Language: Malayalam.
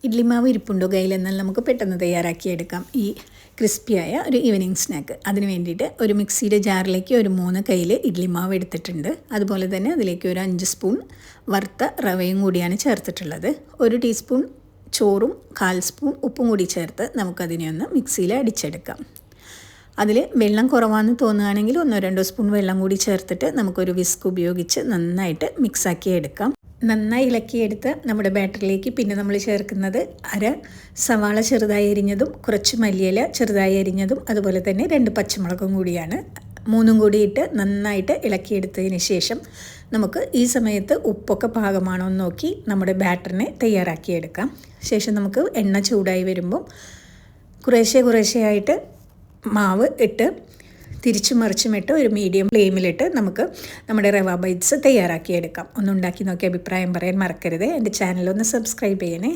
ഇഡ്ലി മാവ് ഇരിപ്പുണ്ടോ കയ്യിലെന്നാൽ നമുക്ക് പെട്ടെന്ന് തയ്യാറാക്കിയെടുക്കാം ഈ ക്രിസ്പിയായ ഒരു ഈവനിങ് സ്നാക്ക്. അതിന് വേണ്ടിയിട്ട് ഒരു മിക്സിയുടെ ജാറിലേക്ക് ഒരു 3 കയ്യിൽ ഇഡ്ലി മാവ് എടുത്തിട്ടുണ്ട്. അതുപോലെ തന്നെ അതിലേക്ക് ഒരു 5 സ്പൂൺ വറുത്ത റവയും കൂടിയാണ് ചേർത്തിട്ടുള്ളത്. 1 ടീസ്പൂൺ ചോറും 1/4 സ്പൂൺ ഉപ്പും കൂടി ചേർത്ത് നമുക്കതിനെ ഒന്ന് മിക്സിയിൽ അടിച്ചെടുക്കാം. അതിൽ വെള്ളം കുറവാണെന്ന് തോന്നുകയാണെങ്കിൽ 1-2 സ്പൂൺ വെള്ളം കൂടി ചേർത്തിട്ട് നമുക്കൊരു വിസ്ക് ഉപയോഗിച്ച് നന്നായിട്ട് മിക്സാക്കി എടുക്കാം. നന്നായി ഇളക്കിയെടുത്ത് നമ്മുടെ ബാറ്ററിലേക്ക് പിന്നെ നമ്മൾ ചേർക്കുന്നത് അര സവാള ചെറുതായി അരിഞ്ഞതും കുറച്ച് മല്ലിയില ചെറുതായി അരിഞ്ഞതും അതുപോലെ തന്നെ 2 പച്ചമുളകും കൂടിയാണ്. 3 കൂടി ഇട്ട് നന്നായിട്ട് ഇളക്കിയെടുത്തതിന് ശേഷം നമുക്ക് ഈ സമയത്ത് ഉപ്പൊക്കെ പാകമാണോ എന്ന് നോക്കി നമ്മുടെ ബാറ്ററിനെ തയ്യാറാക്കിയെടുക്കാം. ശേഷം നമുക്ക് എണ്ണ ചൂടായി വരുമ്പോൾ കുറേശ്ശെയായിട്ട് മാവ് ഇട്ട് തിരിച്ചും മറിച്ചുമിട്ട് ഒരു മീഡിയം ഫ്ലെയിമിലിട്ട് നമുക്ക് നമ്മുടെ റവ ബൈറ്റ്സ് തയ്യാറാക്കിയെടുക്കാം. ഒന്നുണ്ടാക്കി നോക്കി അഭിപ്രായം പറയാൻ മറക്കരുത്. എൻ്റെ ചാനലൊന്ന് സബ്സ്ക്രൈബ് ചെയ്യണേ.